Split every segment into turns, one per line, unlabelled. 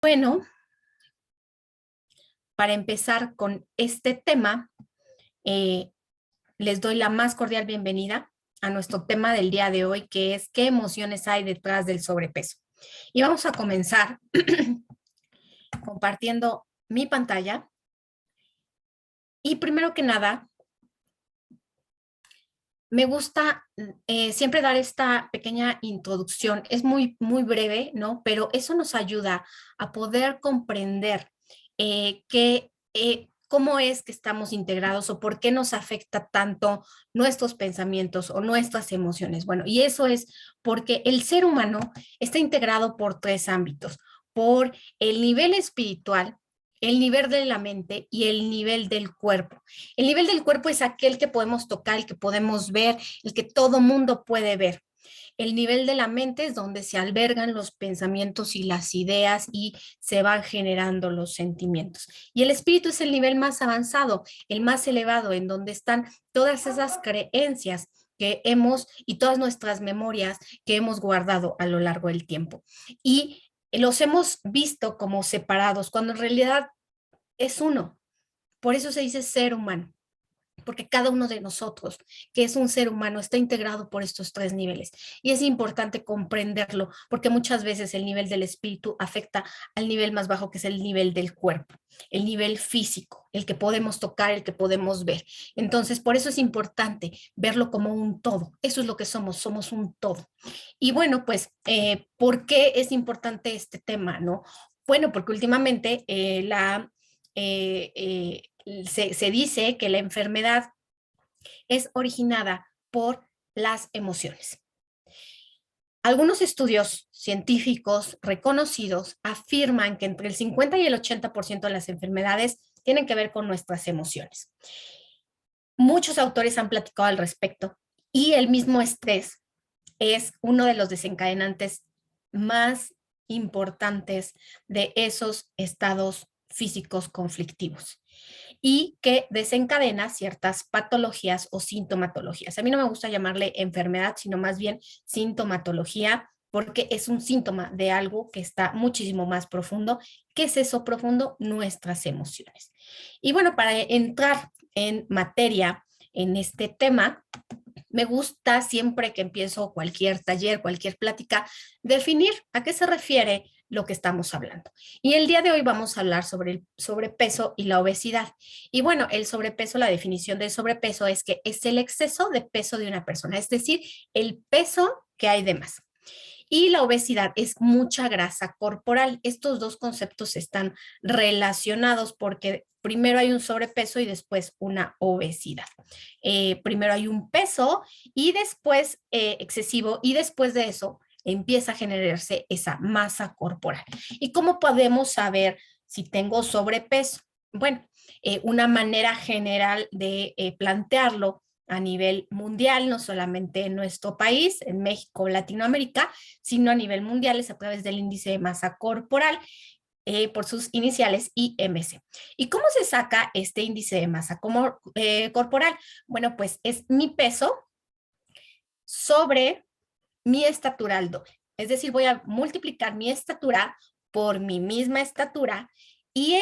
Bueno, para empezar con este tema, eh, les doy la más cordial bienvenida a nuestro tema del día de hoy, que es ¿qué emociones hay detrás del sobrepeso? Y vamos a comenzar compartiendo mi pantalla. Y primero que nada, me gusta siempre dar esta pequeña introducción. Es muy breve, ¿no? Pero eso nos ayuda a poder comprender cómo es que estamos integrados o por qué nos afecta tanto nuestros pensamientos o nuestras emociones. Bueno, y eso es porque el ser humano está integrado por tres ámbitos, por el nivel espiritual, el nivel de la mente y el nivel del cuerpo. El nivel del cuerpo es aquel que podemos tocar, el que podemos ver, el que todo mundo puede ver. El nivel de la mente es donde se albergan los pensamientos y las ideas y se van generando los sentimientos. Y el espíritu es el nivel más avanzado, el más elevado, en donde están todas esas creencias que hemos y todas nuestras memorias que hemos guardado a lo largo del tiempo. Y los hemos visto como separados, cuando en realidad es uno. Por eso se dice ser humano, porque cada uno de nosotros, que es un ser humano, está integrado por estos tres niveles. Y es importante comprenderlo, porque muchas veces el nivel del espíritu afecta al nivel más bajo, que es el nivel del cuerpo, el nivel físico, el que podemos tocar, el que podemos ver. Entonces, por eso es importante verlo como un todo. Eso es lo que somos un todo. Y bueno, pues, ¿por qué es importante este tema, no? Bueno, porque últimamente eh, eh, se dice que la enfermedad es originada por las emociones. Algunos estudios científicos reconocidos afirman que entre el 50 y el 80% de las enfermedades tienen que ver con nuestras emociones. Muchos autores han platicado al respecto y el mismo estrés es uno de los desencadenantes más importantes de esos estados físicos conflictivos y que desencadena ciertas patologías o sintomatologías. A mí no me gusta llamarle enfermedad, sino más bien sintomatología, porque es un síntoma de algo que está muchísimo más profundo. ¿Qué es eso profundo? Nuestras emociones. Y bueno, para entrar en materia en este tema, me gusta siempre que empiezo cualquier taller, cualquier plática, definir a qué se refiere lo que estamos hablando. Y el día de hoy vamos a hablar sobre el sobrepeso y la obesidad. Y bueno, el sobrepeso, la definición del sobrepeso es que es el exceso de peso de una persona, es decir, el peso que hay de más. Y la obesidad es mucha grasa corporal. Estos dos conceptos están relacionados porque primero hay un sobrepeso y después una obesidad. Primero hay un peso y después excesivo y después de eso empieza a generarse esa masa corporal. ¿Y cómo podemos saber si tengo sobrepeso? Bueno, una manera general de plantearlo a nivel mundial, no solamente en nuestro país, en México, Latinoamérica, sino a nivel mundial es a través del índice de masa corporal, por sus iniciales IMC. ¿Y cómo se saca este índice de masa corporal? Bueno, pues es mi peso sobre mi estatura al doble. Es decir, voy a multiplicar mi estatura por mi misma estatura y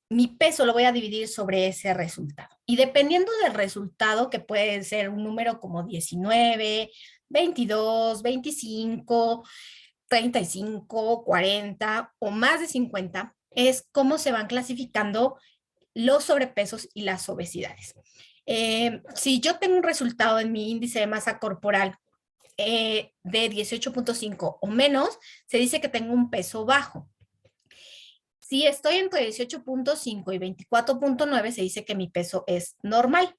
mi peso lo voy a dividir sobre ese resultado. Y dependiendo del resultado, que puede ser un número como 19, 22, 25, 35, 40 o más de 50, es cómo se van clasificando los sobrepesos y las obesidades. Si yo tengo un resultado en mi índice de masa corporal de 18.5 o menos, se dice que tengo un peso bajo. Si estoy entre 18.5 y 24.9, se dice que mi peso es normal.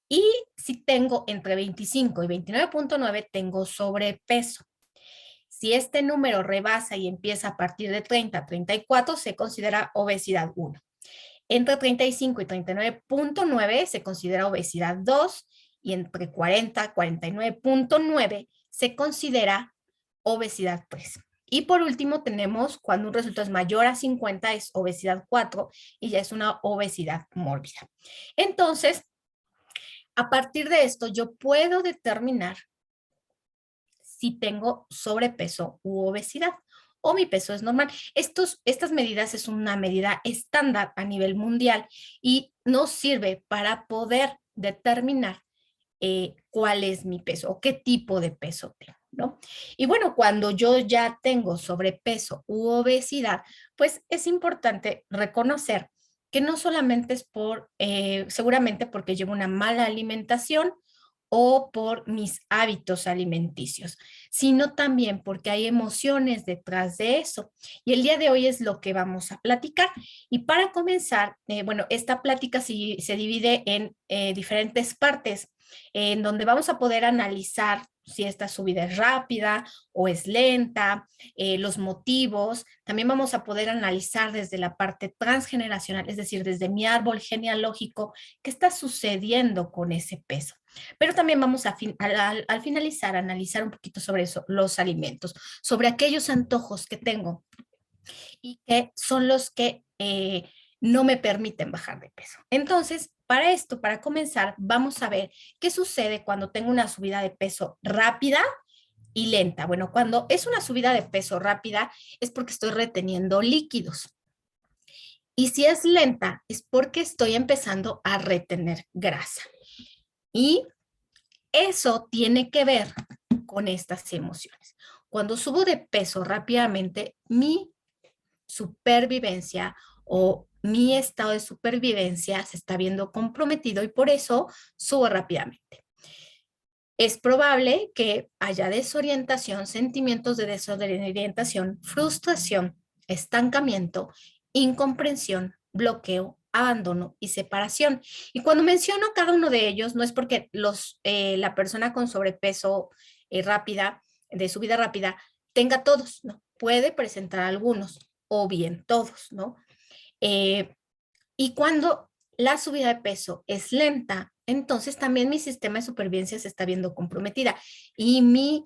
Y si tengo entre 25 y 29.9, tengo sobrepeso. Si este número rebasa y empieza a partir de 30 a 34, se considera obesidad 1. Entre 35 y 39.9 se considera obesidad 2 y entre 40 y 49.9 se considera obesidad 3. Y por último tenemos cuando un resultado es mayor a 50 es obesidad 4 y ya es una obesidad mórbida. Entonces, a partir de esto yo puedo determinar si tengo sobrepeso u obesidad o mi peso es normal. Estas medidas es una medida estándar a nivel mundial y nos sirve para poder determinar cuál es mi peso o qué tipo de peso tengo, ¿no? Y bueno, cuando yo ya tengo sobrepeso u obesidad, pues es importante reconocer que no solamente es seguramente porque llevo una mala alimentación o por mis hábitos alimenticios, sino también porque hay emociones detrás de eso. Y el día de hoy es lo que vamos a platicar. Y para comenzar, bueno, esta plática se divide en diferentes partes en donde vamos a poder analizar si esta subida es rápida o es lenta, los motivos. También vamos a poder analizar desde la parte transgeneracional, es decir, desde mi árbol genealógico, qué está sucediendo con ese peso. Pero también vamos al finalizar a analizar un poquito sobre eso, los alimentos, sobre aquellos antojos que tengo y que son los que no me permiten bajar de peso. Entonces, para esto, para comenzar, vamos a ver qué sucede cuando tengo una subida de peso rápida y lenta. Bueno, cuando es una subida de peso rápida es porque estoy reteniendo líquidos. Y si es lenta es porque estoy empezando a retener grasa. Y eso tiene que ver con estas emociones. Cuando subo de peso rápidamente, mi supervivencia o mi estado de supervivencia se está viendo comprometido y por eso subo rápidamente. Es probable que haya desorientación, sentimientos de desorientación, frustración, estancamiento, incomprensión, bloqueo, abandono y separación. Y cuando menciono cada uno de ellos, no es porque la persona con sobrepeso rápida, de subida rápida, tenga todos, ¿no? Puede presentar algunos o bien todos, ¿no? Y cuando la subida de peso es lenta, entonces también mi sistema de supervivencia se está viendo comprometida y mi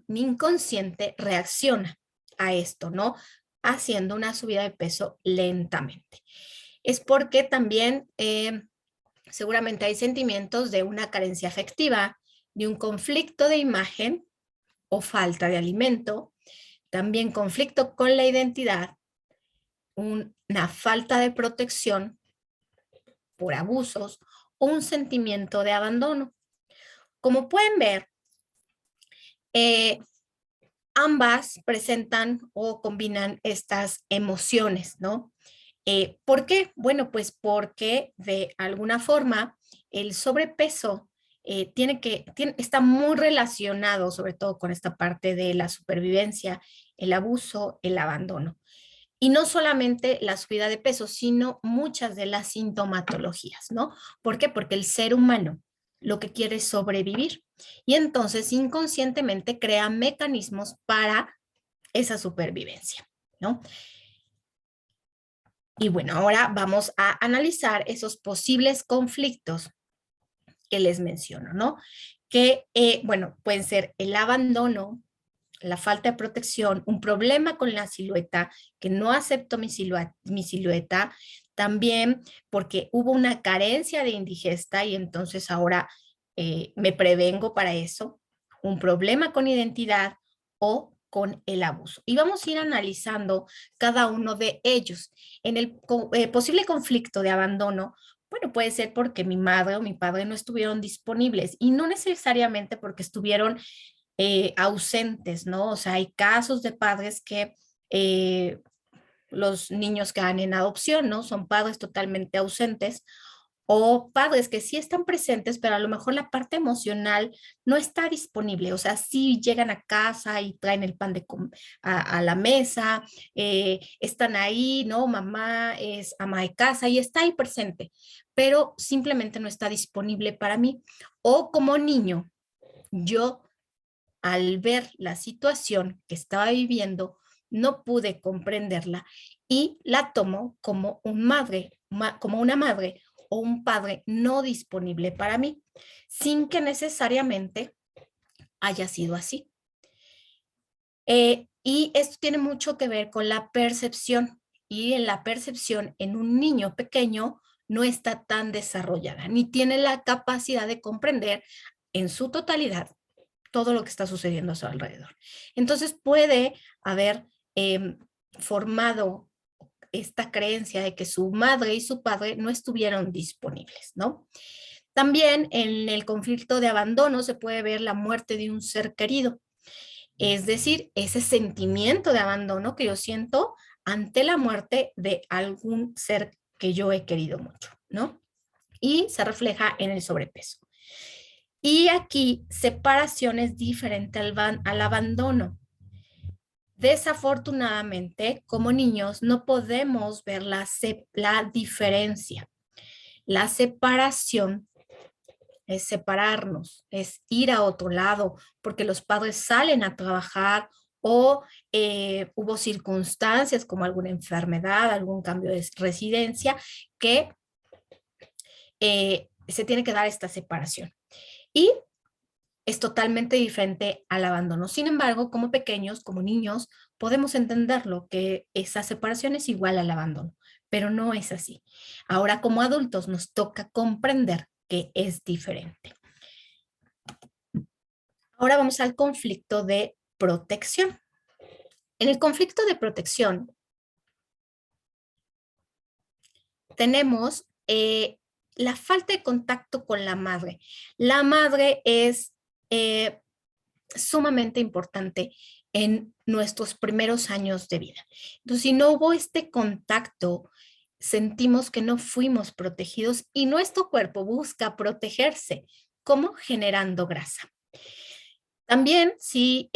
inconsciente reacciona a esto, ¿no? Haciendo una subida de peso lentamente. Es porque también seguramente hay sentimientos de una carencia afectiva, de un conflicto de imagen o falta de alimento, también conflicto con la identidad, una falta de protección por abusos o un sentimiento de abandono. Como pueden ver, eh, ambas presentan o combinan estas emociones, ¿no? ¿Por qué? Bueno, pues porque de alguna forma el sobrepeso está muy relacionado sobre todo con esta parte de la supervivencia, el abuso, el abandono. Y no solamente la subida de peso, sino muchas de las sintomatologías, ¿no? ¿Por qué? Porque el ser humano lo que quiere es sobrevivir y entonces inconscientemente crea mecanismos para esa supervivencia, ¿no? Y bueno, ahora vamos a analizar esos posibles conflictos que les menciono, ¿no? Que, bueno, pueden ser el abandono, la falta de protección, un problema con la silueta, que no acepto mi silueta, también porque hubo una carencia de indigesta y entonces ahora me prevengo para eso, un problema con identidad o con el abuso. Y vamos a ir analizando cada uno de ellos. En el posible conflicto de abandono, bueno, puede ser porque mi madre o mi padre no estuvieron disponibles y no necesariamente porque estuvieron ausentes, ¿no? O sea, hay casos de padres que los niños quedan en adopción, ¿no? Son padres totalmente ausentes o padres que sí están presentes, pero a lo mejor la parte emocional no está disponible. O sea, sí llegan a casa y traen el pan a la mesa, están ahí, ¿no? Mamá es ama de casa y está ahí presente, pero simplemente no está disponible para mí. O como niño, yo al ver la situación que estaba viviendo, no pude comprenderla y la tomo como como una madre o un padre no disponible para mí, sin que necesariamente haya sido así. Y esto tiene mucho que ver con la percepción y en la percepción en un niño pequeño no está tan desarrollada, ni tiene la capacidad de comprender en su totalidad todo lo que está sucediendo a su alrededor. Entonces puede haber formado esta creencia de que su madre y su padre no estuvieron disponibles, ¿no? También en el conflicto de abandono se puede ver la muerte de un ser querido, es decir, ese sentimiento de abandono que yo siento ante la muerte de algún ser que yo he querido mucho, ¿no? Y se refleja en el sobrepeso. Y aquí, separación es diferente al abandono. Desafortunadamente, como niños, no podemos ver la diferencia. La separación es separarnos, es ir a otro lado, porque los padres salen a trabajar o hubo circunstancias como alguna enfermedad, algún cambio de residencia, que se tiene que dar esta separación. Y es totalmente diferente al abandono. Sin embargo, como pequeños, como niños, podemos entenderlo, que esa separación es igual al abandono, pero no es así. Ahora, como adultos, nos toca comprender que es diferente. Ahora vamos al conflicto de protección. En el conflicto de protección tenemos la falta de contacto con la madre. La madre es sumamente importante en nuestros primeros años de vida. Entonces, si no hubo este contacto, sentimos que no fuimos protegidos y nuestro cuerpo busca protegerse, como generando grasa. También si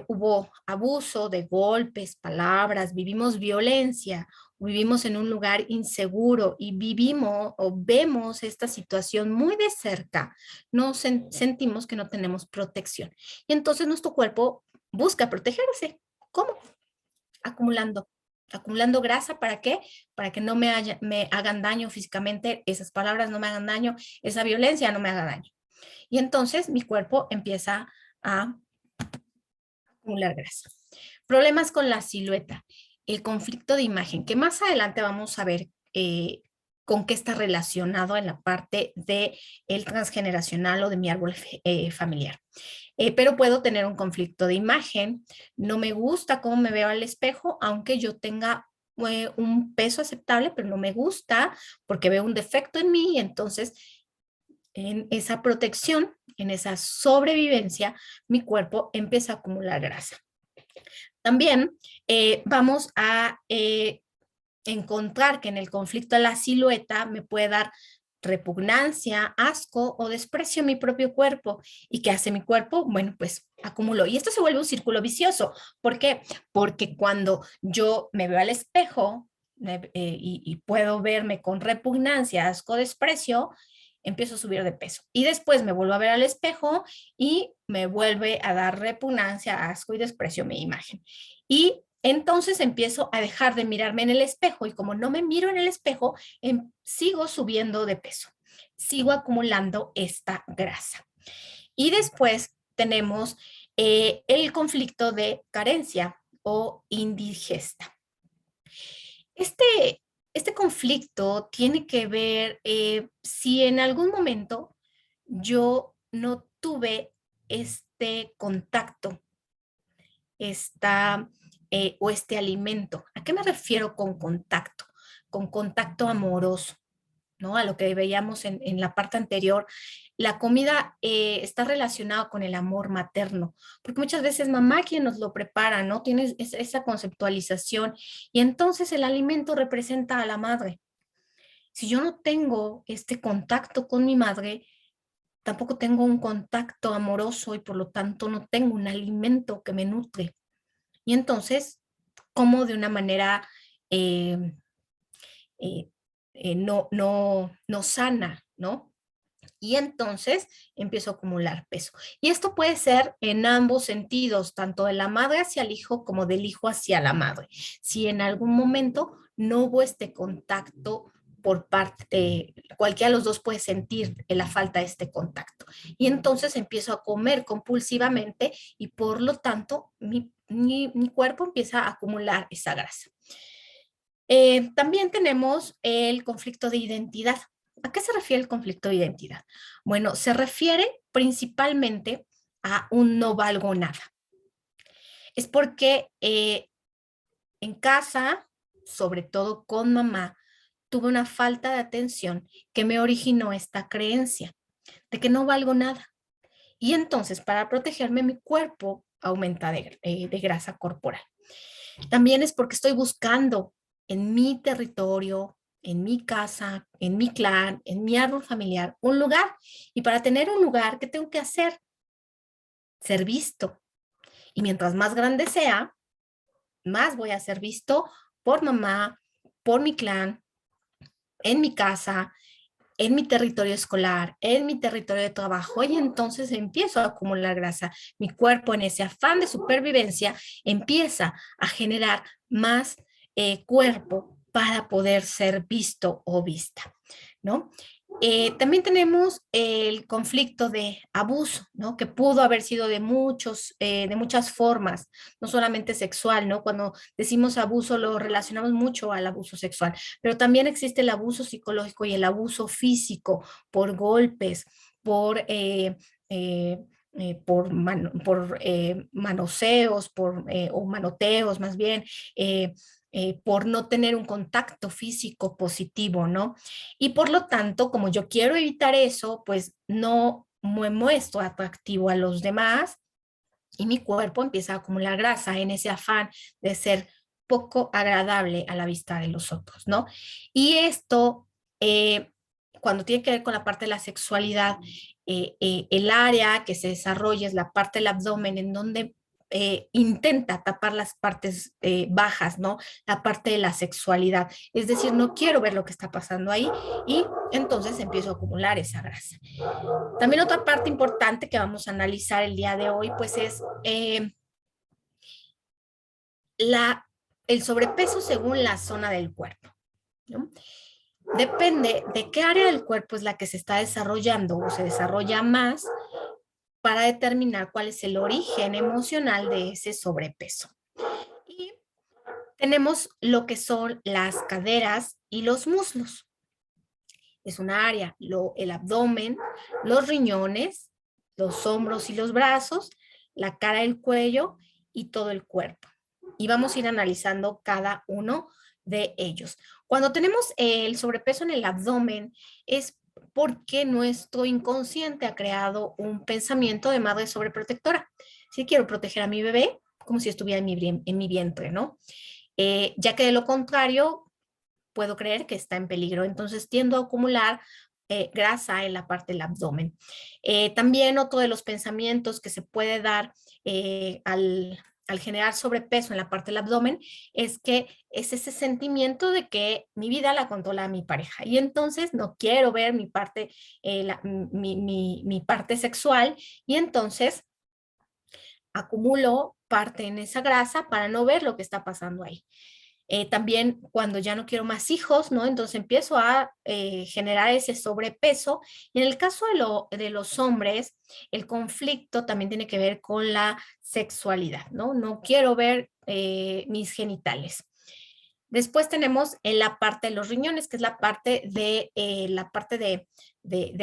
hubo abuso de golpes, palabras, vivimos violencia, vivimos en un lugar inseguro y vivimos o vemos esta situación muy de cerca, nos sentimos que no tenemos protección. Y entonces nuestro cuerpo busca protegerse. ¿Cómo? Acumulando. Acumulando grasa, ¿para qué? Para que no me hagan daño físicamente, esas palabras no me hagan daño, esa violencia no me haga daño. Y entonces mi cuerpo empieza a acumular grasa. Problemas con la silueta, el conflicto de imagen, que más adelante vamos a ver con qué está relacionado en la parte de el transgeneracional o de mi árbol familiar. Pero puedo tener un conflicto de imagen, no me gusta cómo me veo al espejo, aunque yo tenga un peso aceptable, pero no me gusta porque veo un defecto en mí y entonces en esa protección, en esa sobrevivencia, mi cuerpo empieza a acumular grasa. También vamos a encontrar que en el conflicto de la silueta me puede dar repugnancia, asco o desprecio a mi propio cuerpo. ¿Y qué hace mi cuerpo? Bueno, pues acumulo. Y esto se vuelve un círculo vicioso. ¿Por qué? Porque cuando yo me veo al espejo y puedo verme con repugnancia, asco, desprecio, empiezo a subir de peso. Y después me vuelvo a ver al espejo y me vuelve a dar repugnancia, asco y desprecio mi imagen. Y entonces empiezo a dejar de mirarme en el espejo y como no me miro en el espejo, sigo subiendo de peso, sigo acumulando esta grasa. Y después tenemos el conflicto de carencia o indigesta. Este conflicto tiene que ver si en algún momento yo no tuve este contacto, o este alimento. ¿A qué me refiero con contacto? Con contacto amoroso, ¿no? A lo que veíamos en la parte anterior. La comida está relacionada con el amor materno, porque muchas veces mamá quien nos lo prepara, ¿no? Tienes esa conceptualización y entonces el alimento representa a la madre. Si yo no tengo este contacto con mi madre, tampoco tengo un contacto amoroso y por lo tanto no tengo un alimento que me nutre. Y entonces, como de una manera eh, no sana, ¿no? Y entonces empiezo a acumular peso. Y esto puede ser en ambos sentidos, tanto de la madre hacia el hijo como del hijo hacia la madre. Si en algún momento no hubo este contacto por parte de cualquiera de los dos puede sentir la falta de este contacto. Y entonces empiezo a comer compulsivamente y por lo tanto mi cuerpo empieza a acumular esa grasa. También tenemos el conflicto de identidad. ¿A qué se refiere el conflicto de identidad? Bueno, se refiere principalmente a un no valgo nada. Es porque En casa, sobre todo con mamá, tuve una falta de atención que me originó esta creencia de que no valgo nada. Y entonces, para protegerme, mi cuerpo aumenta de grasa corporal. También es porque estoy buscando en mi territorio, en mi casa, en mi clan, en mi árbol familiar, un lugar. Y para tener un lugar, ¿qué tengo que hacer? Ser visto. Y mientras más grande sea, más voy a ser visto por mamá, por mi clan, en mi casa, en mi territorio escolar, en mi territorio de trabajo, y entonces empiezo a acumular grasa. Mi cuerpo, en ese afán de supervivencia, empieza a generar más cuerpo para poder ser visto o vista, ¿no? También tenemos el conflicto de abuso, ¿no? Que pudo haber sido de muchas formas, no solamente sexual, ¿no? Cuando decimos abuso lo relacionamos mucho al abuso sexual, pero también existe el abuso psicológico y el abuso físico por golpes, por, manoseos, o manoteos más bien, por no tener un contacto físico positivo, ¿no? Y por lo tanto, como yo quiero evitar eso, pues no me muestro atractivo a los demás y mi cuerpo empieza a acumular grasa en ese afán de ser poco agradable a la vista de los otros, ¿no? Y esto, cuando tiene que ver con la parte de la sexualidad, el área que se desarrolla es la parte del abdomen en donde intenta tapar las partes bajas, ¿no? La parte de la sexualidad. Es decir, no quiero ver lo que está pasando ahí y entonces empiezo a acumular esa grasa. También otra parte importante que vamos a analizar el día de hoy, pues es la, el sobrepeso según la zona del cuerpo, ¿no? Depende de qué área del cuerpo es la que se está desarrollando o se desarrolla más para determinar cuál es el origen emocional de ese sobrepeso. Y tenemos lo que son las caderas y los muslos. Es una área, el abdomen, los riñones, los hombros y los brazos, la cara, el cuello y todo el cuerpo. Y vamos a ir analizando cada uno de ellos. Cuando tenemos el sobrepeso en el abdomen es porque nuestro inconsciente ha creado un pensamiento de madre sobreprotectora. Si quiero proteger a mi bebé como si estuviera en mi vientre, ¿no? Ya que de lo contrario, puedo creer que está en peligro. Entonces tiendo a acumular grasa en la parte del abdomen. También otro de los pensamientos que se puede dar al generar sobrepeso en la parte del abdomen es que es ese sentimiento de que mi vida la controla mi pareja y entonces no quiero ver mi parte, mi parte sexual y entonces acumulo parte en esa grasa para no ver lo que está pasando ahí. También cuando ya no quiero más hijos, ¿no? Entonces empiezo a generar ese sobrepeso. Y en el caso de los hombres, el conflicto también tiene que ver con la sexualidad, ¿no? No quiero ver mis genitales. Después tenemos en la parte de los riñones, que es la parte de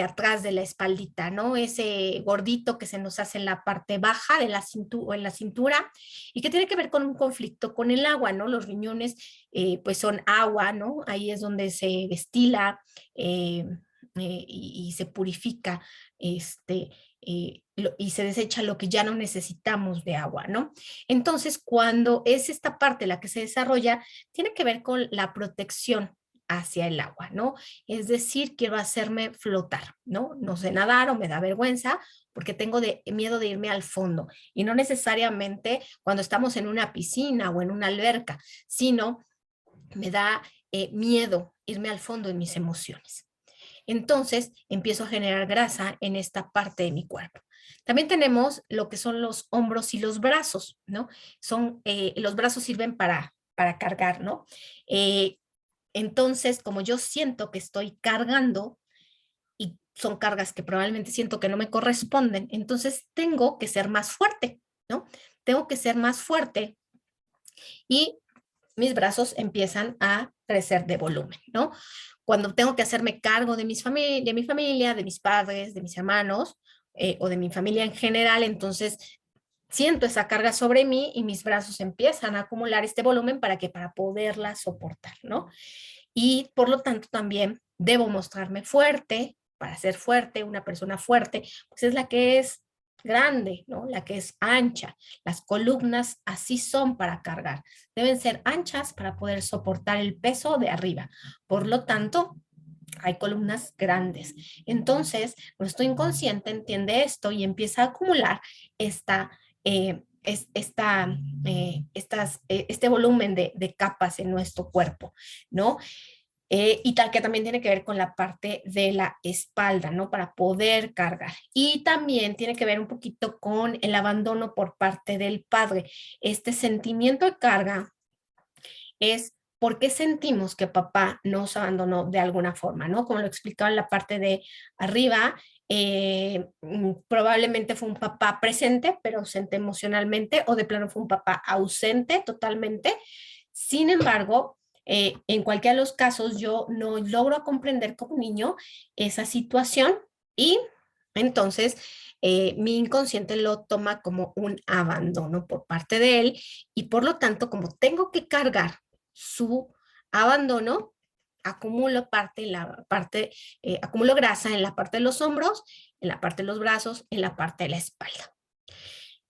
atrás de la espaldita, ¿no? Ese gordito que se nos hace en la parte baja de la cintura, o en la cintura y que tiene que ver con un conflicto con el agua, ¿no? Los riñones pues son agua, ¿no? Ahí es donde se destila y se purifica y se desecha lo que ya no necesitamos de agua, ¿no? Entonces, cuando es esta parte la que se desarrolla, tiene que ver con la protección hacia el agua, ¿no? Es decir, quiero hacerme flotar, ¿no? No sé nadar o me da vergüenza porque tengo miedo de irme al fondo y no necesariamente cuando estamos en una piscina o en una alberca, sino me da miedo irme al fondo en mis emociones. Entonces empiezo a generar grasa en esta parte de mi cuerpo. También tenemos lo que son los hombros y los brazos, ¿no? Los brazos sirven para cargar, ¿no? Eh, entonces, como yo siento que estoy cargando y son cargas que probablemente siento que no me corresponden, entonces tengo que ser más fuerte, ¿no? Tengo que ser más fuerte y mis brazos empiezan a crecer de volumen, ¿no? Cuando tengo que hacerme cargo de de mi familia, de mis padres, de mis hermanos o de mi familia en general, entonces siento esa carga sobre mí y mis brazos empiezan a acumular este volumen para poderla soportar, ¿no? Y por lo tanto también debo mostrarme fuerte. Para ser fuerte, una persona fuerte, pues es la que es grande, ¿no? La que es ancha. Las columnas así son para cargar. Deben ser anchas para poder soportar el peso de arriba. Por lo tanto, hay columnas grandes. Entonces, nuestro inconsciente entiende esto y empieza a acumular esta, este volumen de capas en nuestro cuerpo, ¿no? Y tal que también tiene que ver con la parte de la espalda, ¿no? Para poder cargar. Y también tiene que ver un poquito con el abandono por parte del padre. Este sentimiento de carga es por qué sentimos que papá nos abandonó de alguna forma, ¿no? Como lo explicaba en la parte de arriba, probablemente fue un papá presente, pero ausente emocionalmente, o de plano fue un papá ausente totalmente. Sin embargo, en cualquiera de los casos, yo no logro comprender como niño esa situación y entonces mi inconsciente lo toma como un abandono por parte de él y por lo tanto, como tengo que cargar su abandono, acumulo acumulo grasa en la parte de los hombros, en la parte de los brazos, en la parte de la espalda.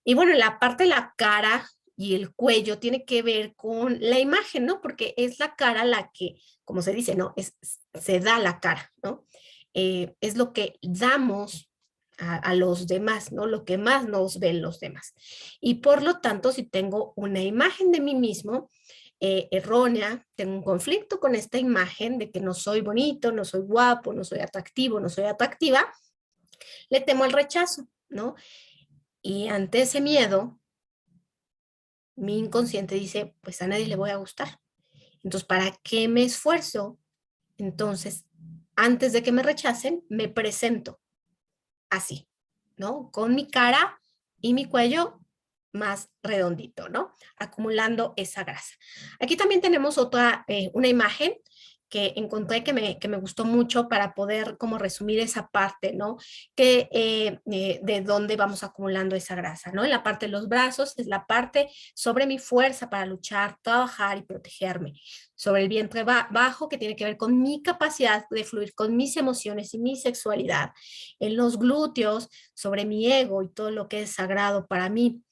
Y bueno, en la parte de la cara y el cuello tiene que ver con la imagen, ¿no? Porque es la cara la que, como se dice, ¿no? Se da la cara, ¿no? Es lo que damos a los demás, ¿no? Lo que más nos ven los demás. Y por lo tanto, si tengo una imagen de mí mismo errónea, tengo un conflicto con esta imagen de que no soy bonito, no soy guapo, no soy atractivo, no soy atractiva, le temo al rechazo, ¿no? Y ante ese miedo, mi inconsciente dice, pues a nadie le voy a gustar. Entonces, ¿para qué me esfuerzo? Entonces, antes de que me rechacen, me presento así, ¿no? Con mi cara y mi cuello más redondito, ¿no? Acumulando esa grasa. Aquí también tenemos una imagen que encontré que me gustó mucho para poder como resumir esa parte, ¿no? De dónde vamos acumulando esa grasa, ¿no? En la parte de los brazos es la parte sobre mi fuerza para luchar, trabajar y protegerme. Sobre el vientre bajo, que tiene que ver con mi capacidad de fluir con mis emociones y mi sexualidad. En los glúteos, sobre mi ego y todo lo que es sagrado para mí.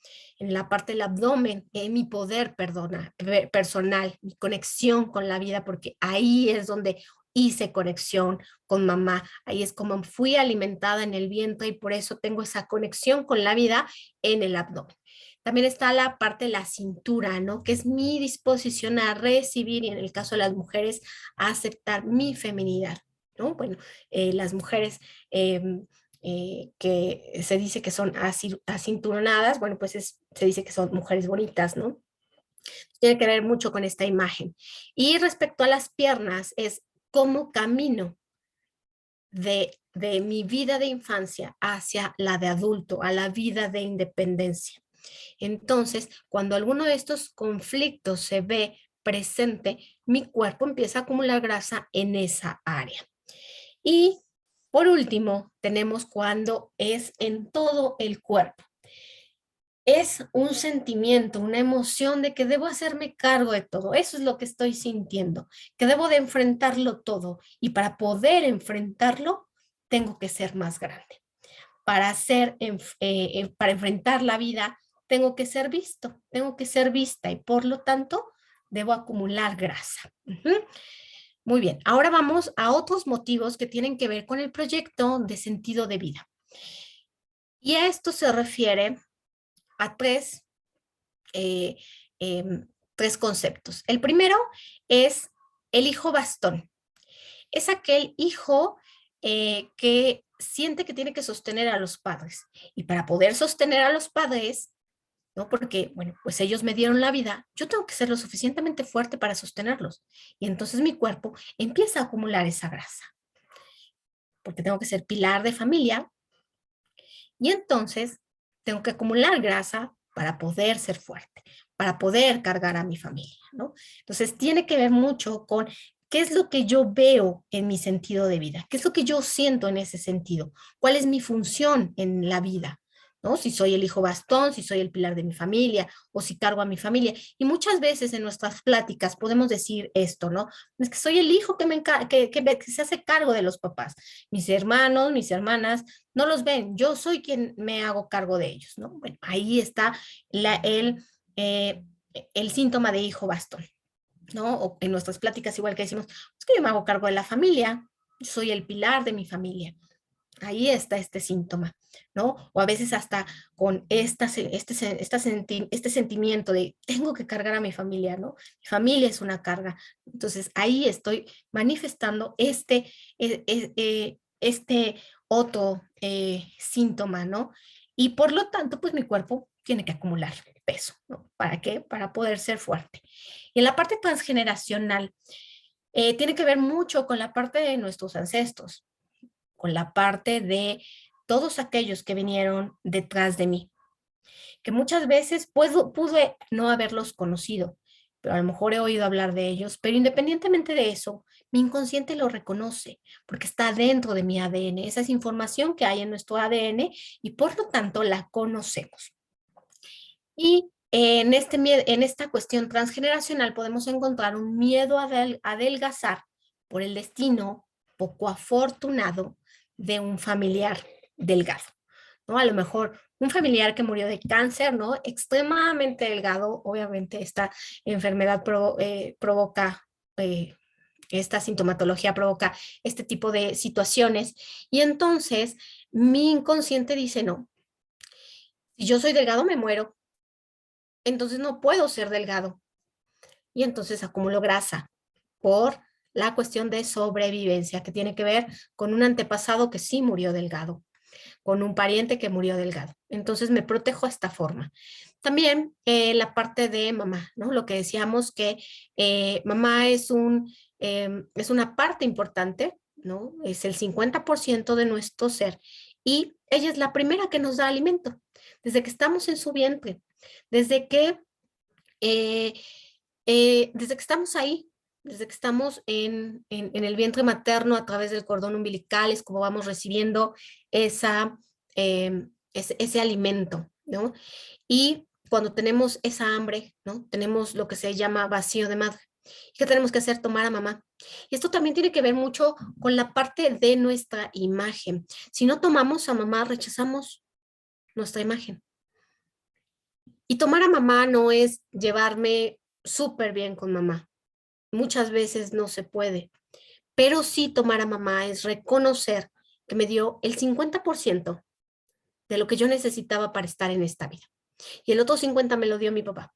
En la parte del abdomen, en mi poder personal, mi conexión con la vida, porque ahí es donde hice conexión con mamá, ahí es como fui alimentada en el vientre y por eso tengo esa conexión con la vida en el abdomen. También está la parte de la cintura, ¿no? Que es mi disposición a recibir y en el caso de las mujeres, a aceptar mi feminidad, ¿no? Bueno, las mujeres que se dice que son acinturonadas, bueno, pues se dice que son mujeres bonitas, ¿no? Tiene que ver mucho con esta imagen. Y respecto a las piernas, es cómo camino de mi vida de infancia hacia la de adulto, a la vida de independencia. Entonces, cuando alguno de estos conflictos se ve presente, mi cuerpo empieza a acumular grasa en esa área. Y por último, tenemos cuando es en todo el cuerpo. Es un sentimiento, una emoción de que debo hacerme cargo de todo. Eso es lo que estoy sintiendo, que debo de enfrentarlo todo. Y para poder enfrentarlo, tengo que ser más grande. Para enfrentar la vida, tengo que ser visto, tengo que ser vista y por lo tanto, debo acumular grasa. Muy bien, ahora vamos a otros motivos que tienen que ver con el proyecto de sentido de vida. Y a esto se refiere a eh, tres conceptos. El primero es el hijo bastón. Es aquel hijo que siente que tiene que sostener a los padres. Y para poder sostener a los padres, ¿no? Porque, bueno, pues ellos me dieron la vida, yo tengo que ser lo suficientemente fuerte para sostenerlos. Y entonces mi cuerpo empieza a acumular esa grasa, porque tengo que ser pilar de familia y entonces tengo que acumular grasa para poder ser fuerte, para poder cargar a mi familia, ¿no? Entonces tiene que ver mucho con qué es lo que yo veo en mi sentido de vida, qué es lo que yo siento en ese sentido, cuál es mi función en la vida, ¿no? Si soy el hijo bastón, si soy el pilar de mi familia o si cargo a mi familia. Y muchas veces en nuestras pláticas podemos decir esto, ¿no? Es que soy el hijo que se hace cargo de los papás. Mis hermanos, mis hermanas no los ven, yo soy quien me hago cargo de ellos, ¿no? Bueno, ahí está eh, el síntoma de hijo bastón, ¿no? O en nuestras pláticas igual que decimos, es que yo me hago cargo de la familia, yo soy el pilar de mi familia. Ahí está este síntoma, ¿no? O a veces hasta con este sentimiento de tengo que cargar a mi familia, ¿no? Mi familia es una carga. Entonces ahí estoy manifestando este otro síntoma, ¿no? Y por lo tanto, pues mi cuerpo tiene que acumular peso, ¿no? ¿Para qué? Para poder ser fuerte. Y en la parte transgeneracional, tiene que ver mucho con la parte de nuestros ancestros, con la parte de todos aquellos que vinieron detrás de mí, que muchas veces pude no haberlos conocido, pero a lo mejor he oído hablar de ellos, pero independientemente de eso, mi inconsciente lo reconoce porque está dentro de mi ADN, esa es información que hay en nuestro ADN y por lo tanto la conocemos. Y en esta cuestión transgeneracional podemos encontrar un miedo a adelgazar por el destino poco afortunado de un familiar delgado, ¿no? A lo mejor un familiar que murió de cáncer, ¿no? Extremadamente delgado, obviamente esta enfermedad provoca, esta sintomatología provoca este tipo de situaciones y entonces mi inconsciente dice, no, si yo soy delgado me muero, entonces no puedo ser delgado. Y entonces acumulo grasa por la cuestión de sobrevivencia, que tiene que ver con un antepasado que sí murió delgado, con un pariente que murió delgado. Entonces me protejo de esta forma. También la parte de mamá, ¿no? Lo que decíamos que mamá es una parte importante, ¿no? Es el 50% de nuestro ser y ella es la primera que nos da alimento, desde que estamos en su vientre, desde que eh, desde que estamos ahí, desde que estamos en el vientre materno a través del cordón umbilical, es como vamos recibiendo ese alimento, ¿no? Y cuando tenemos esa hambre, ¿no? Tenemos lo que se llama vacío de madre. ¿Qué tenemos que hacer? Tomar a mamá. Y esto también tiene que ver mucho con la parte de nuestra imagen. Si no tomamos a mamá, rechazamos nuestra imagen. Y tomar a mamá no es llevarme súper bien con mamá. Muchas veces no se puede, pero sí tomar a mamá es reconocer que me dio el 50% de lo que yo necesitaba para estar en esta vida. Y el otro 50 me lo dio mi papá.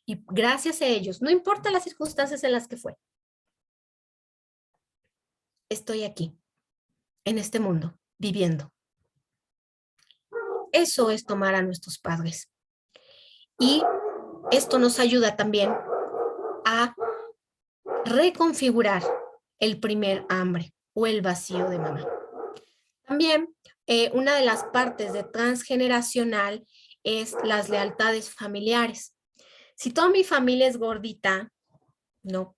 Y gracias a ellos, no importa las circunstancias en las que fue, estoy aquí, en este mundo, viviendo. Eso es tomar a nuestros padres. Y esto nos ayuda también a reconfigurar el primer hambre o el vacío de mamá. También una de las partes de transgeneracional es las lealtades familiares. Si toda mi familia es gordita, no,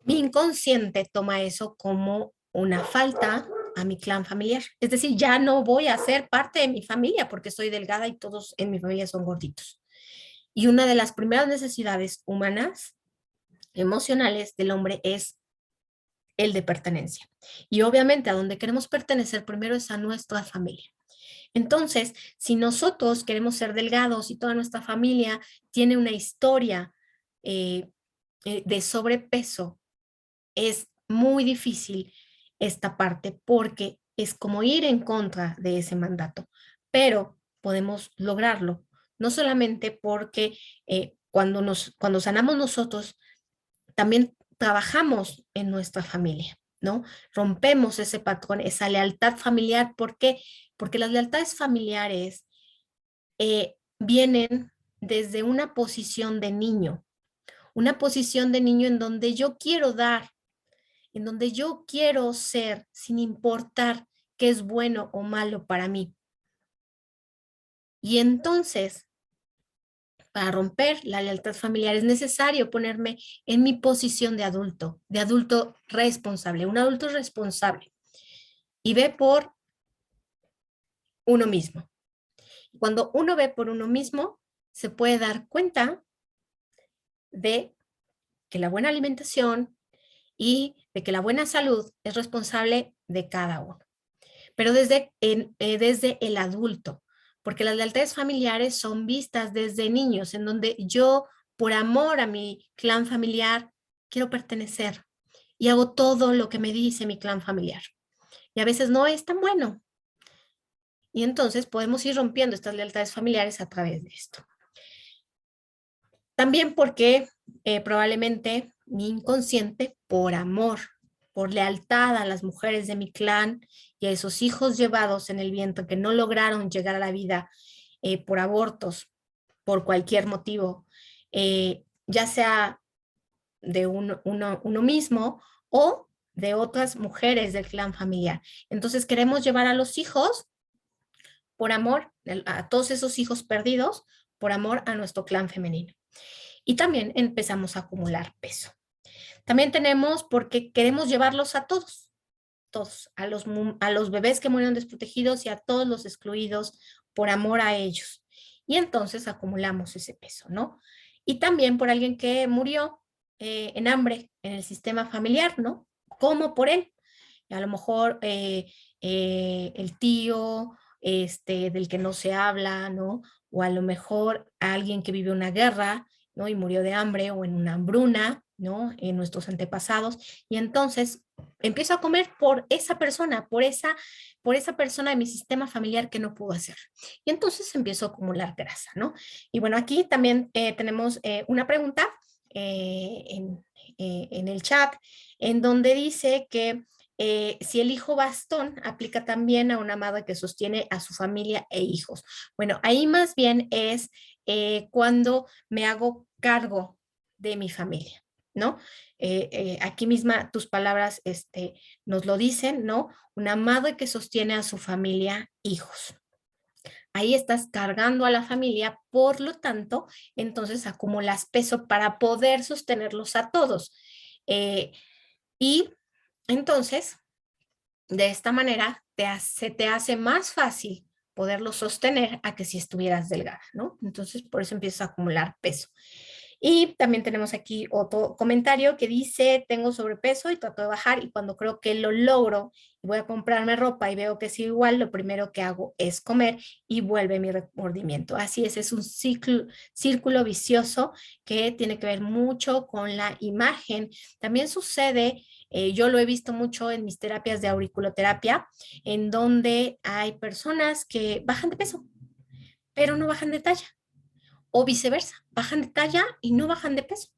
mi inconsciente toma eso como una falta a mi clan familiar. Es decir, ya no voy a ser parte de mi familia porque soy delgada y todos en mi familia son gorditos. Y una de las primeras necesidades humanas, emocionales del hombre es el de pertenencia. Y obviamente a donde queremos pertenecer primero es a nuestra familia. Entonces, si nosotros queremos ser delgados y toda nuestra familia tiene una historia eh, de sobrepeso, es muy difícil esta parte porque es como ir en contra de ese mandato, pero podemos lograrlo, no solamente porque cuando sanamos nosotros, también trabajamos en nuestra familia, ¿no? Rompemos ese patrón, esa lealtad familiar. ¿Por qué? Porque las lealtades familiares vienen desde una posición de niño en donde yo quiero dar, en donde yo quiero ser, sin importar qué es bueno o malo para mí. Y entonces, para romper la lealtad familiar es necesario ponerme en mi posición de adulto responsable, un adulto responsable y ve por uno mismo. Cuando uno ve por uno mismo, se puede dar cuenta de que la buena alimentación y de que la buena salud es responsable de cada uno. Pero desde el adulto, porque las lealtades familiares son vistas desde niños, en donde yo, por amor a mi clan familiar, quiero pertenecer y hago todo lo que me dice mi clan familiar. Y a veces no es tan bueno. Y entonces podemos ir rompiendo estas lealtades familiares a través de esto. También porque probablemente mi inconsciente, por amor, por lealtad a las mujeres de mi clan y a esos hijos llevados en el vientre que no lograron llegar a la vida por abortos, por cualquier motivo, ya sea de uno mismo o de otras mujeres del clan familiar. Entonces queremos llevar a los hijos por amor, a todos esos hijos perdidos, por amor a nuestro clan femenino. Y también empezamos a acumular peso. También tenemos porque queremos llevarlos a todos, a los bebés que murieron desprotegidos y a todos los excluidos por amor a ellos. Y entonces acumulamos ese peso, ¿no? Y también por alguien que murió en hambre en el sistema familiar, ¿no? Como por él. A lo mejor el tío del que no se habla, ¿no? O a lo mejor alguien que vive una guerra, ¿no? Y murió de hambre o en una hambruna, ¿no? En nuestros antepasados. Y entonces empiezo a comer por esa persona, por esa persona de mi sistema familiar que no pudo hacer. Y entonces empiezo a acumular grasa, ¿no? Y bueno, aquí también tenemos una pregunta en el chat, en donde dice que si el hijo bastón aplica también a una madre que sostiene a su familia e hijos. Bueno, ahí más bien es cuando me hago cargo de mi familia, ¿no? Aquí misma tus palabras nos lo dicen, ¿no? Una madre que sostiene a su familia, hijos. Ahí estás cargando a la familia, por lo tanto, entonces acumulas peso para poder sostenerlos a todos. Y entonces, de esta manera, se te hace más fácil poderlo sostener a que si estuvieras delgada, ¿no? Entonces, por eso empiezas a acumular peso. Y también tenemos aquí otro comentario que dice, tengo sobrepeso y trato de bajar y cuando creo que lo logro y voy a comprarme ropa y veo que sigo igual, lo primero que hago es comer y vuelve mi remordimiento. Así es un círculo vicioso que tiene que ver mucho con la imagen. También sucede, yo lo he visto mucho en mis terapias de auriculoterapia, en donde hay personas que bajan de peso, pero no bajan de talla o viceversa, bajan de talla y no bajan de peso.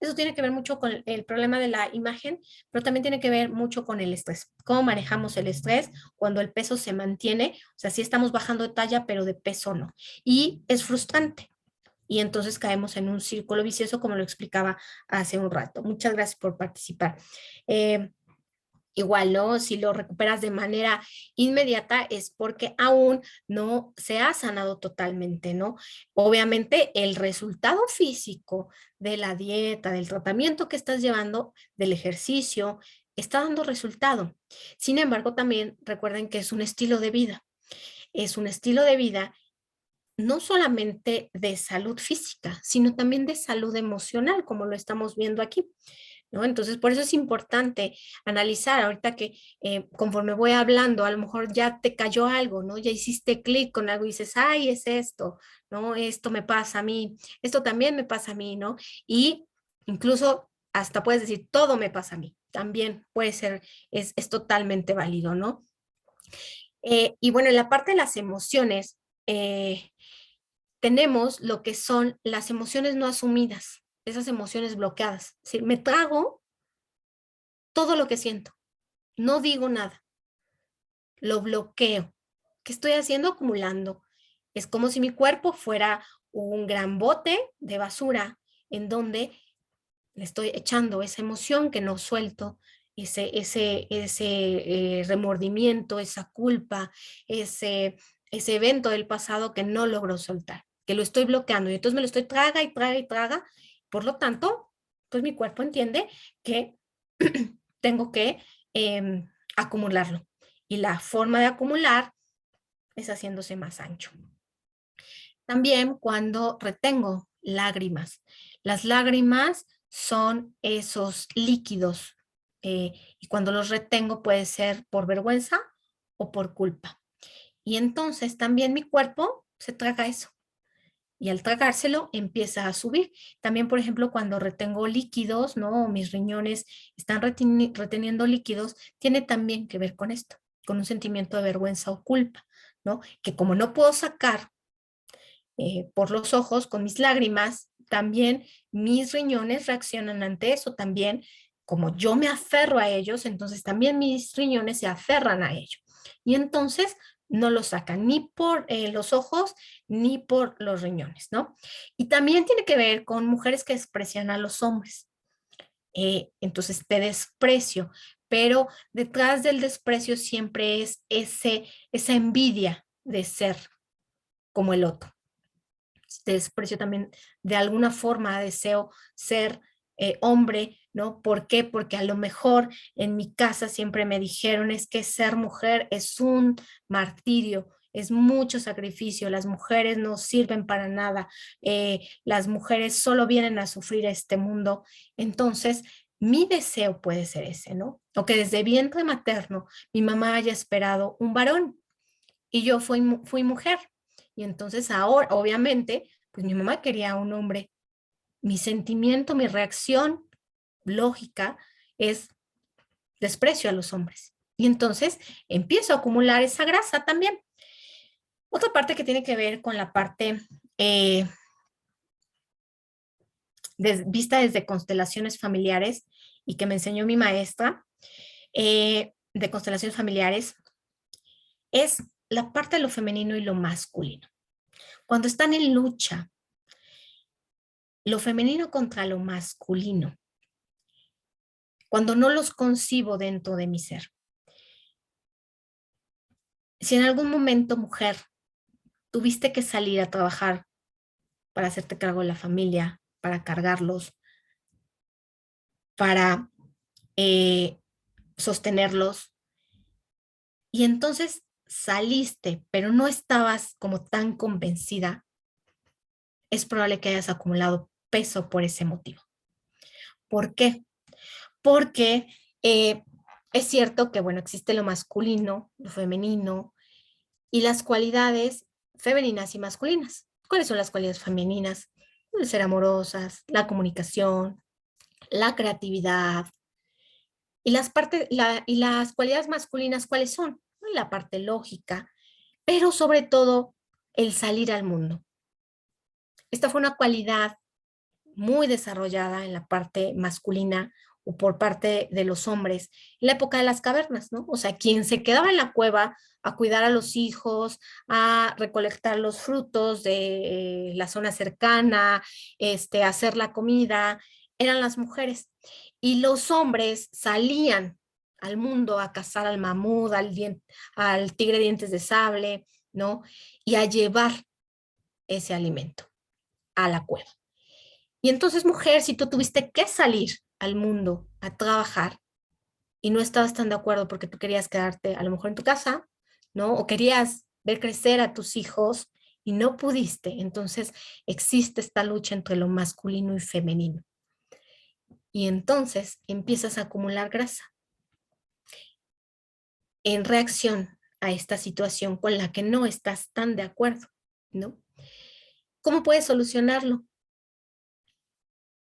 Eso tiene que ver mucho con el problema de la imagen, pero también tiene que ver mucho con el estrés. ¿Cómo manejamos el estrés cuando el peso se mantiene? O sea, sí estamos bajando de talla, pero de peso no. Y es frustrante. Y entonces caemos en un círculo vicioso, como lo explicaba hace un rato. Muchas gracias por participar. Igual, ¿no? Si lo recuperas de manera inmediata es porque aún no se ha sanado totalmente, ¿no? Obviamente el resultado físico de la dieta, del tratamiento que estás llevando, del ejercicio, está dando resultado. Sin embargo, también recuerden que es un estilo de vida. Es un estilo de vida no solamente de salud física, sino también de salud emocional, como lo estamos viendo aquí. ¿No? Entonces, por eso es importante analizar ahorita que conforme voy hablando, a lo mejor ya te cayó algo, ¿no? Ya hiciste clic con algo y dices, ay, es esto, ¿no? Esto me pasa a mí, esto también me pasa a mí, ¿no? Y incluso hasta puedes decir, todo me pasa a mí, también puede ser, es totalmente válido, ¿no? Y bueno, en la parte de las emociones, tenemos lo que son las emociones no asumidas, esas emociones bloqueadas. Es decir, me trago todo lo que siento, no digo nada, lo bloqueo. ¿Qué estoy haciendo? Acumulando. Es como si mi cuerpo fuera un gran bote de basura en donde le estoy echando esa emoción que no suelto, ese remordimiento, esa culpa, ese evento del pasado que no logro soltar, que lo estoy bloqueando y entonces me lo estoy traga y traga y traga. Por lo tanto, pues mi cuerpo entiende que tengo que acumularlo. Y la forma de acumular es haciéndose más ancho. También cuando retengo lágrimas. Las lágrimas son esos líquidos y cuando los retengo puede ser por vergüenza o por culpa. Y entonces también mi cuerpo se traga eso. Y al tragárselo empieza a subir. También, por ejemplo, cuando retengo líquidos, ¿no? O mis riñones están reteniendo líquidos, tiene también que ver con esto, con un sentimiento de vergüenza o culpa, ¿no? Que como no puedo sacar por los ojos con mis lágrimas, también mis riñones reaccionan ante eso. También, como yo me aferro a ellos, entonces también mis riñones se aferran a ello. Y entonces no lo sacan ni por los ojos ni por los riñones, ¿no? Y también tiene que ver con mujeres que desprecian a los hombres. Entonces te desprecio, pero detrás del desprecio siempre es esa envidia de ser como el otro. Te desprecio también, de alguna forma deseo ser hombre, ¿no? ¿Por qué? Porque a lo mejor en mi casa siempre me dijeron es que ser mujer es un martirio, es mucho sacrificio, las mujeres no sirven para nada, las mujeres solo vienen a sufrir a este mundo. Entonces, mi deseo puede ser ese, ¿no? O que desde vientre materno mi mamá haya esperado un varón y yo fui mujer. Y entonces ahora, obviamente, pues mi mamá quería un hombre. Mi sentimiento, mi reacción lógica es desprecio a los hombres. Y entonces empiezo a acumular esa grasa también. Otra parte que tiene que ver con la parte eh, vista desde constelaciones familiares y que me enseñó mi maestra de constelaciones familiares es la parte de lo femenino y lo masculino. Cuando están en lucha, lo femenino contra lo masculino, cuando no los concibo dentro de mi ser. Si en algún momento, mujer, tuviste que salir a trabajar para hacerte cargo de la familia, para cargarlos, para eh, sostenerlos, y entonces saliste, pero no estabas como tan convencida, es probable que hayas acumulado peso por ese motivo. ¿Por qué? Porque es cierto que, bueno, existe lo masculino, lo femenino y las cualidades femeninas y masculinas. ¿Cuáles son las cualidades femeninas? El ser amorosas, la comunicación, la creatividad. Y las cualidades masculinas, ¿cuáles son? La parte lógica, pero sobre todo el salir al mundo. Esta fue una cualidad muy desarrollada en la parte masculina o por parte de los hombres en la época de las cavernas, ¿no? O sea, quien se quedaba en la cueva a cuidar a los hijos, a recolectar los frutos de la zona cercana, a hacer la comida, eran las mujeres. Y los hombres salían al mundo a cazar al mamut, al tigre de dientes de sable, ¿no? Y a llevar ese alimento a la cueva. Y entonces, mujer, si tú tuviste que salir al mundo a trabajar y no estabas tan de acuerdo porque tú querías quedarte a lo mejor en tu casa, ¿no? O querías ver crecer a tus hijos y no pudiste, entonces existe esta lucha entre lo masculino y femenino. Y entonces empiezas a acumular grasa en reacción a esta situación con la que no estás tan de acuerdo, ¿no? ¿Cómo puedes solucionarlo?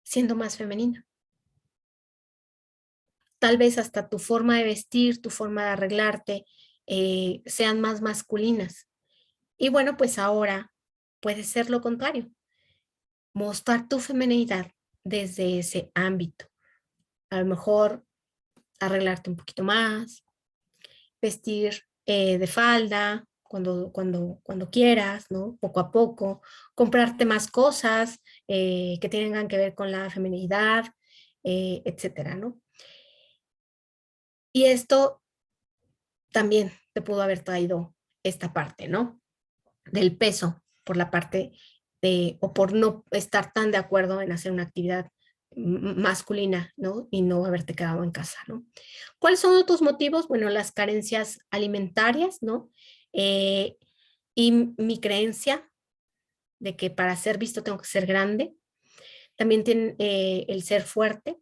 Siendo más femenina. Tal vez hasta tu forma de vestir, tu forma de arreglarte, sean más masculinas. Y bueno, pues ahora puede ser lo contrario, mostrar tu feminidad desde ese ámbito. A lo mejor arreglarte un poquito más, vestir de falda cuando quieras, ¿no? Poco a poco, comprarte más cosas que tengan que ver con la feminidad, etcétera, ¿no? Y esto también te pudo haber traído esta parte, ¿no? Del peso por la parte o por no estar tan de acuerdo en hacer una actividad masculina, ¿no? Y no haberte quedado en casa, ¿no? ¿Cuáles son otros motivos? Bueno, las carencias alimentarias, ¿no? Y mi creencia de que para ser visto tengo que ser grande. También tiene el ser fuerte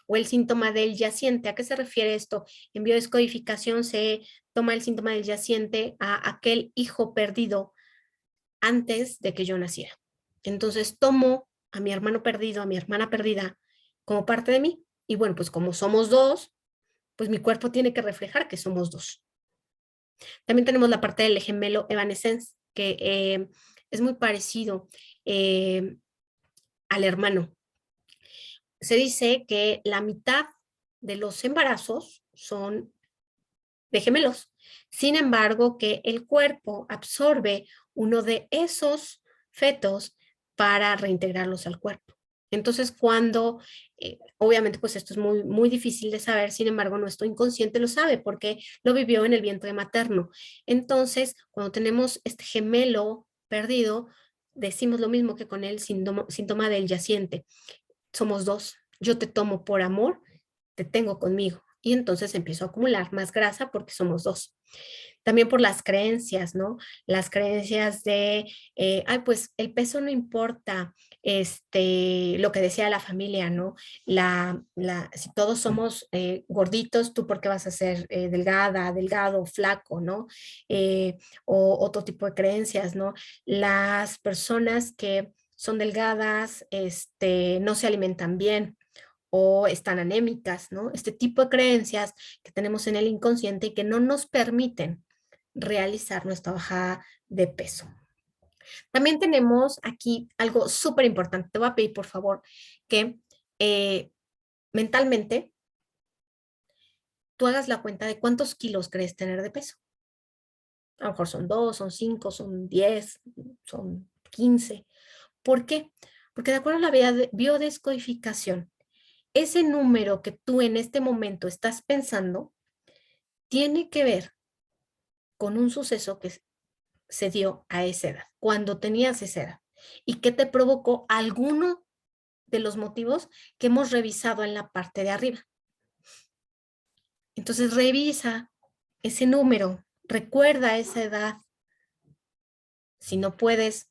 o el síntoma del yaciente. ¿A qué se refiere esto? En biodescodificación se toma el síntoma del yaciente a aquel hijo perdido antes de que yo naciera. Entonces tomo a mi hermano perdido, a mi hermana perdida, como parte de mí. Y bueno, pues como somos dos, pues mi cuerpo tiene que reflejar que somos dos. También tenemos la parte del gemelo evanescens, que es muy parecido eh, al hermano. Se dice que la mitad de los embarazos son de gemelos. Sin embargo, que el cuerpo absorbe uno de esos fetos para reintegrarlos al cuerpo. Entonces, cuando, obviamente, pues esto es muy, muy difícil de saber, sin embargo, nuestro inconsciente lo sabe porque lo vivió en el vientre materno. Entonces, cuando tenemos este gemelo perdido, decimos lo mismo que con el síntoma del yaciente. Somos dos. Yo te tomo por amor, te tengo conmigo. Y entonces empiezo a acumular más grasa porque somos dos. También por las creencias, ¿no? Las creencias de, ay, pues el peso no importa, lo que decía la familia, ¿no? Si todos somos gorditos, ¿tú por qué vas a ser delgada, delgado, flaco, ¿no? O otro tipo de creencias, ¿no? Las personas que son delgadas, no se alimentan bien o están anémicas, ¿no? Este tipo de creencias que tenemos en el inconsciente y que no nos permiten realizar nuestra bajada de peso. También tenemos aquí algo súper importante. Te voy a pedir, por favor, que mentalmente tú hagas la cuenta de cuántos kilos crees tener de peso. A lo mejor son 2, son 5, son 10, son 15. ¿Por qué? Porque de acuerdo a la biodescodificación, ese número que tú en este momento estás pensando tiene que ver con un suceso que se dio a esa edad, cuando tenías esa edad, y que te provocó alguno de los motivos que hemos revisado en la parte de arriba. Entonces revisa ese número, recuerda esa edad. Si no puedes,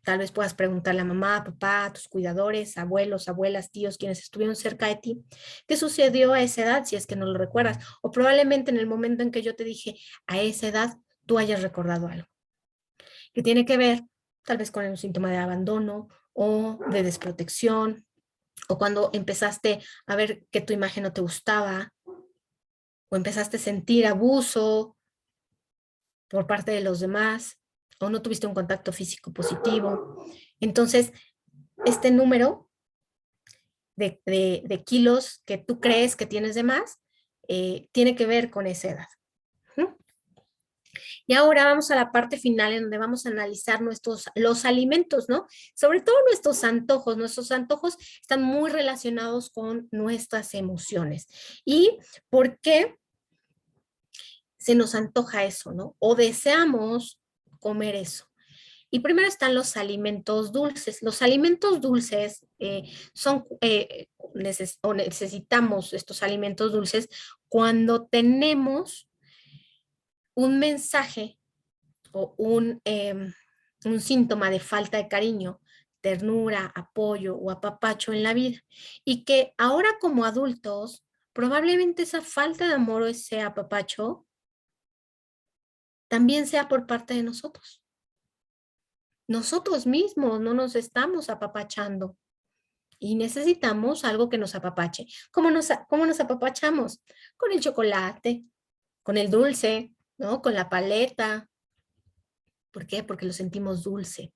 tal vez puedas preguntarle a mamá, papá, a tus cuidadores, abuelos, abuelas, tíos, quienes estuvieron cerca de ti, ¿qué sucedió a esa edad si es que no lo recuerdas? O probablemente en el momento en que yo te dije a esa edad, tú hayas recordado algo que tiene que ver tal vez con un síntoma de abandono o de desprotección, o cuando empezaste a ver que tu imagen no te gustaba, o empezaste a sentir abuso por parte de los demás, o no tuviste un contacto físico positivo. Entonces, este número de kilos que tú crees que tienes de más, tiene que ver con esa edad. ¿No? Y ahora vamos a la parte final en donde vamos a analizar los alimentos, ¿no? Sobre todo nuestros antojos. Nuestros antojos están muy relacionados con nuestras emociones. ¿Y por qué se nos antoja eso, ¿no? O deseamos comer eso. Y primero están los alimentos dulces. Los alimentos dulces necesitamos estos alimentos dulces cuando tenemos un mensaje o un síntoma de falta de cariño, ternura, apoyo o apapacho en la vida. Y que ahora como adultos, probablemente esa falta de amor o ese apapacho también sea por parte de nosotros. Nosotros mismos no nos estamos apapachando y necesitamos algo que nos apapache. ¿Cómo nos apapachamos? Con el chocolate, con el dulce, ¿no? Con la paleta. ¿Por qué? Porque lo sentimos dulce.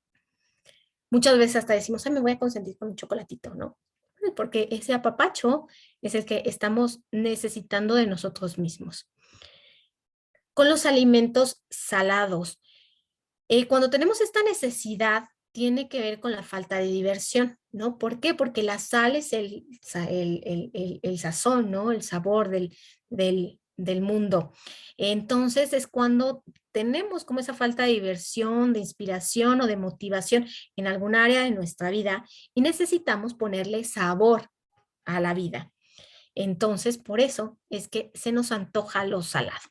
Muchas veces hasta decimos, ay, me voy a consentir con un chocolatito, ¿no? Porque ese apapacho es el que estamos necesitando de nosotros mismos. Con los alimentos salados, cuando tenemos esta necesidad, tiene que ver con la falta de diversión, ¿no? ¿Por qué? Porque la sal es el sazón, ¿no? El sabor del mundo. Entonces es cuando tenemos como esa falta de diversión, de inspiración o de motivación en algún área de nuestra vida y necesitamos ponerle sabor a la vida. Entonces, por eso es que se nos antoja lo salado.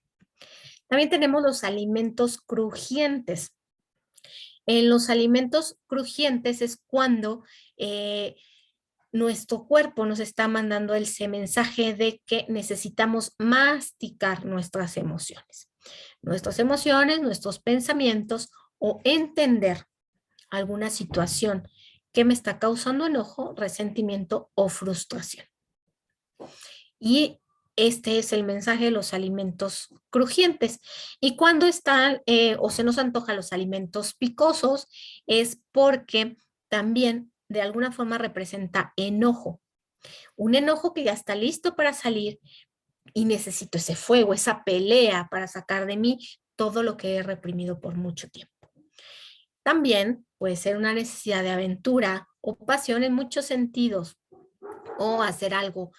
También tenemos los alimentos crujientes. En los alimentos crujientes es cuando nuestro cuerpo nos está mandando ese mensaje de que necesitamos masticar nuestras emociones, nuestros pensamientos o entender alguna situación que me está causando enojo, resentimiento o frustración. Y este es el mensaje de los alimentos crujientes. Y cuando están o se nos antojan los alimentos picosos, es porque también de alguna forma representa enojo. Un enojo que ya está listo para salir y necesito ese fuego, esa pelea para sacar de mí todo lo que he reprimido por mucho tiempo. También puede ser una necesidad de aventura o pasión en muchos sentidos, o hacer algo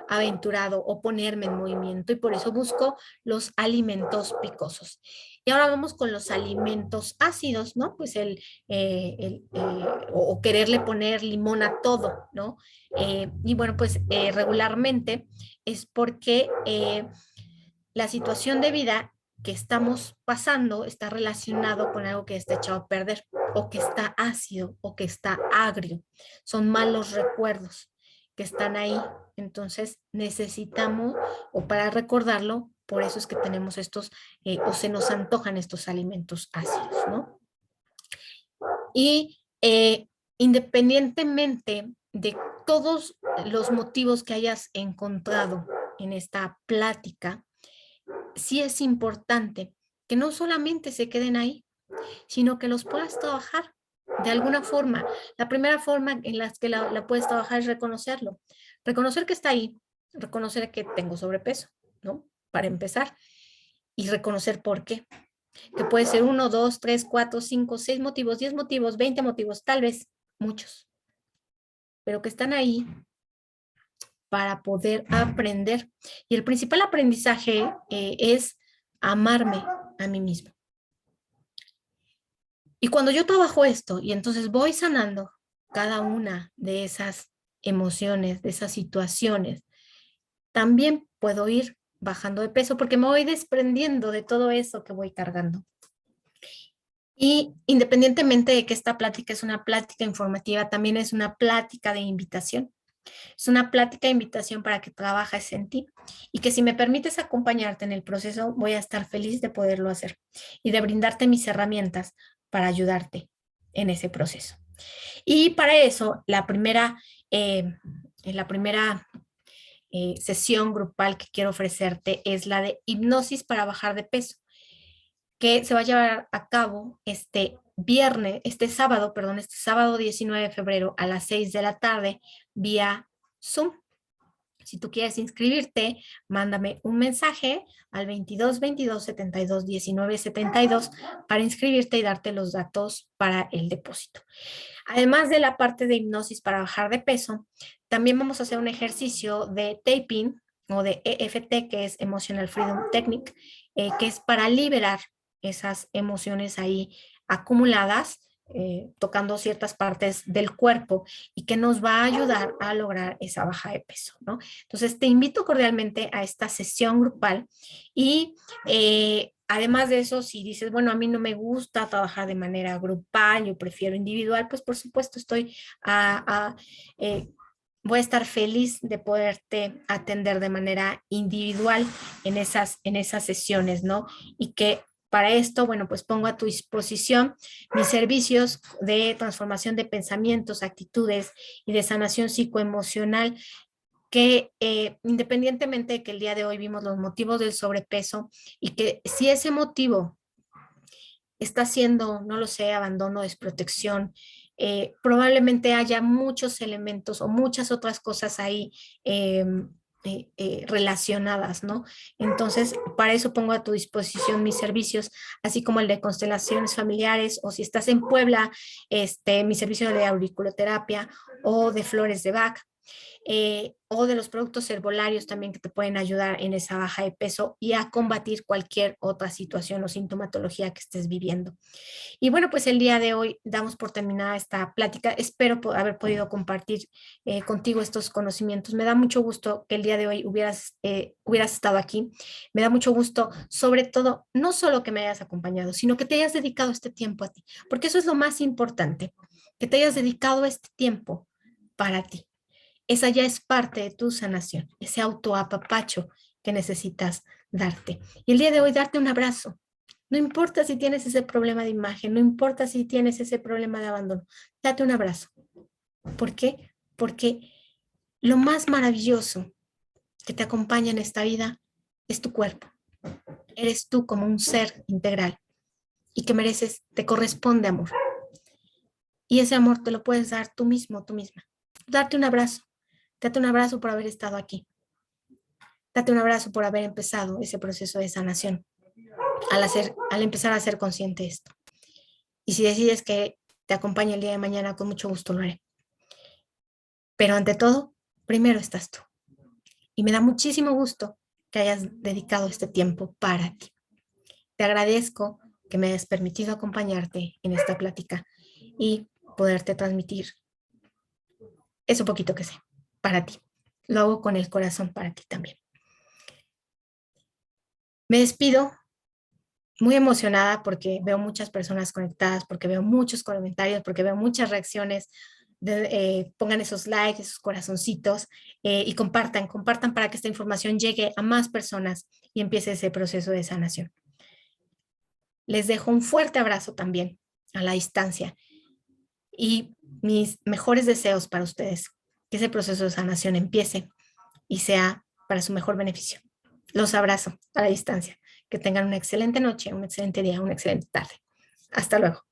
aventurado o ponerme en movimiento, y por eso busco los alimentos picosos. Y ahora vamos con los alimentos ácidos, ¿no? Pues o quererle poner limón a todo, ¿no? Y bueno, pues regularmente es porque la situación de vida que estamos pasando está relacionado con algo que está echado a perder, o que está ácido, o que está agrio. Son malos recuerdos que están ahí. Entonces necesitamos, o para recordarlo, por eso es que tenemos estos, o se nos antojan estos alimentos ácidos, ¿no? Y independientemente de todos los motivos que hayas encontrado en esta plática, sí es importante que no solamente se queden ahí, sino que los puedas trabajar de alguna forma. La primera forma en la que la puedes trabajar es reconocerlo. Reconocer que está ahí, reconocer que tengo sobrepeso, ¿no? Para empezar, y reconocer por qué. Que puede ser 1, 2, 3, 4, 5, 6 motivos, 10 motivos, 20 motivos, tal vez muchos, pero que están ahí para poder aprender. Y el principal aprendizaje es amarme a mí mismo. Y cuando yo trabajo esto y entonces voy sanando cada una de esas emociones, de esas situaciones, también puedo ir bajando de peso porque me voy desprendiendo de todo eso que voy cargando. Y independientemente de que esta plática es una plática informativa, también es una plática de invitación. Es una plática de invitación para que trabajes en ti, y que si me permites acompañarte en el proceso, voy a estar feliz de poderlo hacer y de brindarte mis herramientas para ayudarte en ese proceso. Y para eso, la primera sesión grupal que quiero ofrecerte es la de hipnosis para bajar de peso, que se va a llevar a cabo este sábado 19 de febrero a las 6 de la tarde vía Zoom. Si tú quieres inscribirte, mándame un mensaje al 22 22 72 19 72 para inscribirte y darte los datos para el depósito. Además de la parte de hipnosis para bajar de peso, también vamos a hacer un ejercicio de taping o de EFT, que es Emotional Freedom Technique, que es para liberar esas emociones ahí acumuladas, tocando ciertas partes del cuerpo, y que nos va a ayudar a lograr esa baja de peso, ¿no? Entonces te invito cordialmente a esta sesión grupal. Y además de eso, si dices, bueno, a mí no me gusta trabajar de manera grupal, yo prefiero individual, pues por supuesto voy a estar feliz de poderte atender de manera individual en esas sesiones, ¿no? Y que para esto, bueno, pues pongo a tu disposición mis servicios de transformación de pensamientos, actitudes y de sanación psicoemocional, que independientemente de que el día de hoy vimos los motivos del sobrepeso, y que si ese motivo está siendo, no lo sé, abandono, desprotección, probablemente haya muchos elementos o muchas otras cosas ahí relacionadas, ¿no? Entonces, para eso pongo a tu disposición mis servicios, así como el de constelaciones familiares, o si estás en Puebla, mi servicio de auriculoterapia o de flores de Bach. o de los productos herbolarios también que te pueden ayudar en esa baja de peso y a combatir cualquier otra situación o sintomatología que estés viviendo. Y bueno, pues el día de hoy damos por terminada esta plática. Espero haber podido compartir contigo estos conocimientos. Me da mucho gusto que el día de hoy hubieras estado aquí. Me da mucho gusto, sobre todo, no solo que me hayas acompañado, sino que te hayas dedicado este tiempo a ti, porque eso es lo más importante, que te hayas dedicado este tiempo para ti. Esa ya es parte de tu sanación, ese autoapapacho que necesitas darte. Y el día de hoy darte un abrazo. No importa si tienes ese problema de imagen, no importa si tienes ese problema de abandono, date un abrazo. ¿Por qué? Porque lo más maravilloso que te acompaña en esta vida es tu cuerpo. Eres tú como un ser integral y que mereces, te corresponde amor. Y ese amor te lo puedes dar tú mismo, tú misma. Darte un abrazo. Date un abrazo por haber estado aquí. Date un abrazo por haber empezado ese proceso de sanación al empezar a ser consciente de esto. Y si decides que te acompañe el día de mañana, con mucho gusto lo haré. Pero ante todo, primero estás tú. Y me da muchísimo gusto que hayas dedicado este tiempo para ti. Te agradezco que me hayas permitido acompañarte en esta plática y poderte transmitir eso poquito que sé para ti. Lo hago con el corazón para ti también. Me despido muy emocionada porque veo muchas personas conectadas, porque veo muchos comentarios, porque veo muchas reacciones. Pongan esos likes, esos corazoncitos y compartan para que esta información llegue a más personas y empiece ese proceso de sanación. Les dejo un fuerte abrazo también a la distancia y mis mejores deseos para ustedes, que ese proceso de sanación empiece y sea para su mejor beneficio. Los abrazo a la distancia. Que tengan una excelente noche, un excelente día, una excelente tarde. Hasta luego.